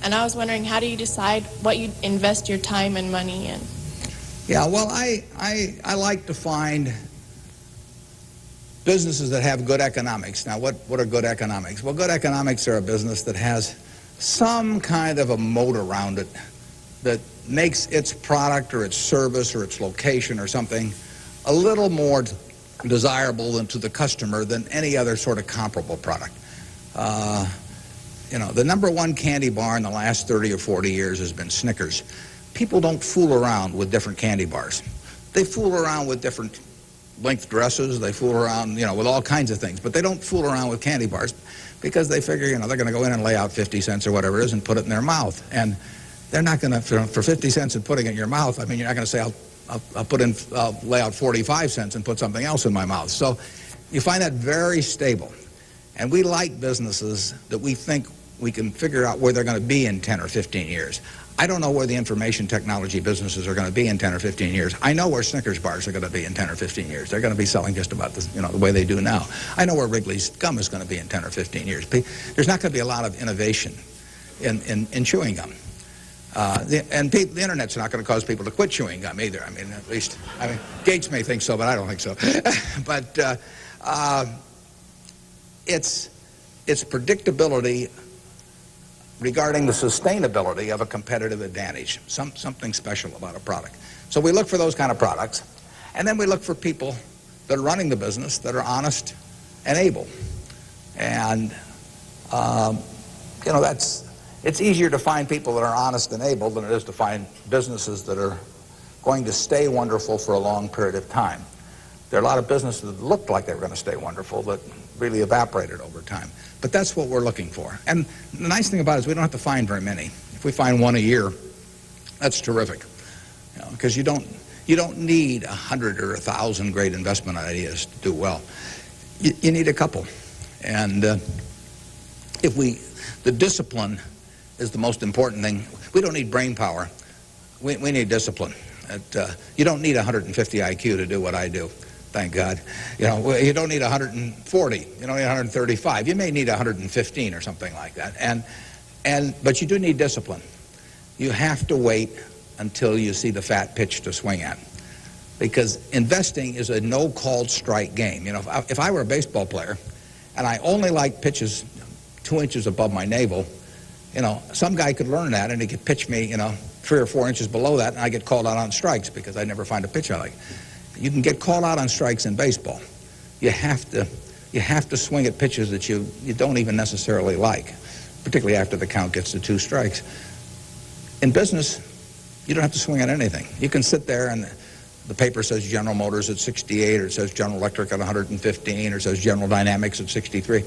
And I was wondering, how do you decide what you invest your time and money in? Yeah, well, I like to find businesses that have good economics. Now, what are good economics? Well, good economics are a business that has some kind of a moat around it that makes its product or its service or its location or something a little more desirable to the customer than any other sort of comparable product. You know, the #1 candy bar in the last 30 or 40 years has been Snickers. People don't fool around with different candy bars. They fool around with different length dresses. They fool around, you know, with all kinds of things. But they don't fool around with candy bars because they figure, you know, they're going to go in and lay out 50 cents or whatever it is and put it in their mouth. And they're not going to, for 50 cents and putting it in your mouth, I mean, you're not going to say, I'll lay out 45 cents and put something else in my mouth. So you find that very stable. And we like businesses that we think we can figure out where they're going to be in 10 or 15 years. I don't know where the information technology businesses are going to be in 10 or 15 years. I know where Snickers bars are going to be in 10 or 15 years. They're going to be selling just about the, you know, the way they do now. I know where Wrigley's gum is going to be in 10 or 15 years. There's not going to be a lot of innovation in chewing gum. The internet's not going to cause people to quit chewing gum either. I mean, at least, I mean, Gates may think so, but I don't think so. But it's predictability regarding the sustainability of a competitive advantage, something special about a product. So we look for those kind of products, and then we look for people that are running the business that are honest and able. And, you know, it's easier to find people that are honest and able than it is to find businesses that are going to stay wonderful for a long period of time. There are a lot of businesses that looked like they were going to stay wonderful that really evaporated over time. But that's what we're looking for. And the nice thing about it is we don't have to find very many. If we find one a year, that's terrific. You know, because you don't need 100 or 1,000 great investment ideas to do well. You need a couple. And the discipline is the most important thing. We don't need brain power. We need discipline. You don't need 150 IQ to do what I do. Thank God. You know, you don't need 140. You don't need 135. You may need 115 or something like that. But you do need discipline. You have to wait until you see the fat pitch to swing at. Because investing is a no-called strike game. You know, if I were a baseball player and I only liked pitches 2 inches above my navel, you know, some guy could learn that and he could pitch me, you know, 3 or 4 inches below that, and I get called out on strikes because I never find a pitch I like. You can get called out on strikes in baseball. You have to swing at pitches that you don't even necessarily like, particularly after the count gets to 2 strikes. In business, you don't have to swing at anything. You can sit there and the paper says General Motors at 68, or it says General Electric at 115, or it says General Dynamics at 63.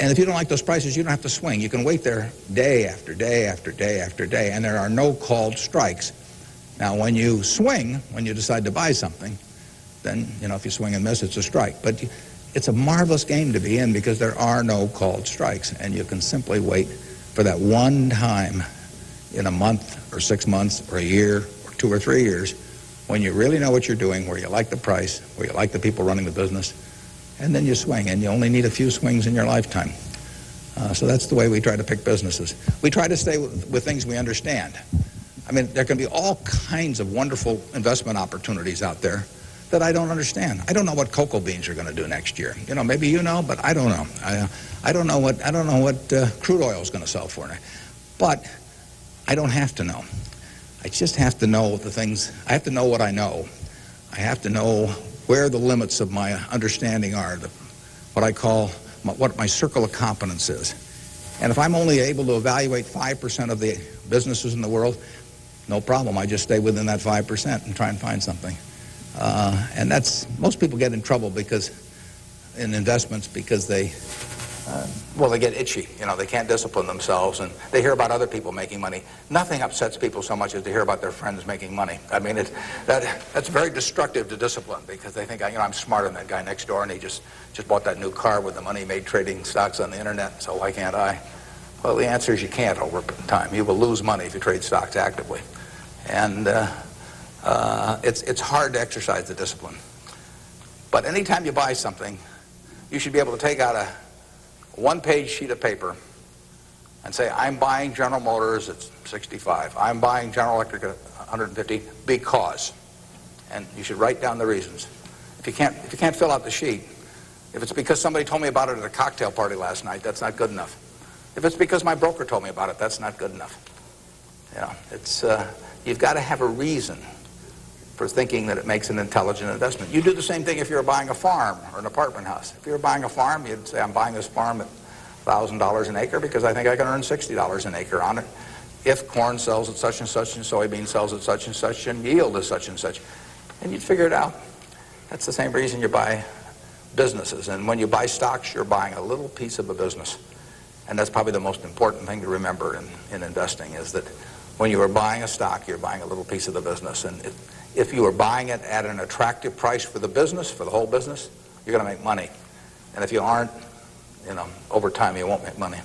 And if you don't like those prices, you don't have to swing. You can wait there day after day after day after day, and there are no called strikes. Now, when you swing, when you decide to buy something, then, you know, if you swing and miss, it's a strike. But it's a marvelous game to be in because there are no called strikes, and you can simply wait for that one time in a month or 6 months or a year or 2 or 3 years when you really know what you're doing, where you like the price, where you like the people running the business, and then you swing, and you only need a few swings in your lifetime. So that's the way we try to pick businesses. We try to stay with things we understand. I mean, there can be all kinds of wonderful investment opportunities out there that I don't understand. I don't know what cocoa beans are going to do next year. You know, maybe you know, but I don't know. I don't know what crude oil is going to sell for now. But I don't have to know. I just have to know the things. I have to know what I know. I have to know where the limits of my understanding are, what I call what my circle of competence is. And if I'm only able to evaluate 5% of the businesses in the world, no problem. I just stay within that 5% and try and find something. And that's, most people get in trouble because, in investments, because they get itchy. You know, they can't discipline themselves, and they hear about other people making money. Nothing upsets people so much as to hear about their friends making money. I mean, that's very destructive to discipline because they think, you know, I'm smarter than that guy next door, and he just bought that new car with the money he made trading stocks on the internet, so why can't I? Well, the answer is you can't over time. You will lose money if you trade stocks actively. And it's hard to exercise the discipline. But anytime you buy something, you should be able to take out a one-page sheet of paper and say, I'm buying General Motors at 65. I'm buying General Electric at 150 because. And you should write down the reasons. If you can't fill out the sheet, if it's because somebody told me about it at a cocktail party last night, that's not good enough. If it's because my broker told me about it, that's not good enough. You know, it's you've got to have a reason for thinking that it makes an intelligent investment. You do the same thing if you're buying a farm or an apartment house. If you're buying a farm, you'd say, I'm buying this farm at $1,000 an acre because I think I can earn $60 an acre on it if corn sells at such and such and soybean sells at such and yield is such and such. And you'd figure it out. That's the same reason you buy businesses. And when you buy stocks, you're buying a little piece of a business. And that's probably the most important thing to remember in investing, is that when you are buying a stock, you're buying a little piece of the business. And if you are buying it at an attractive price for the business, for the whole business, you're going to make money. And if you aren't, you know, over time you won't make money.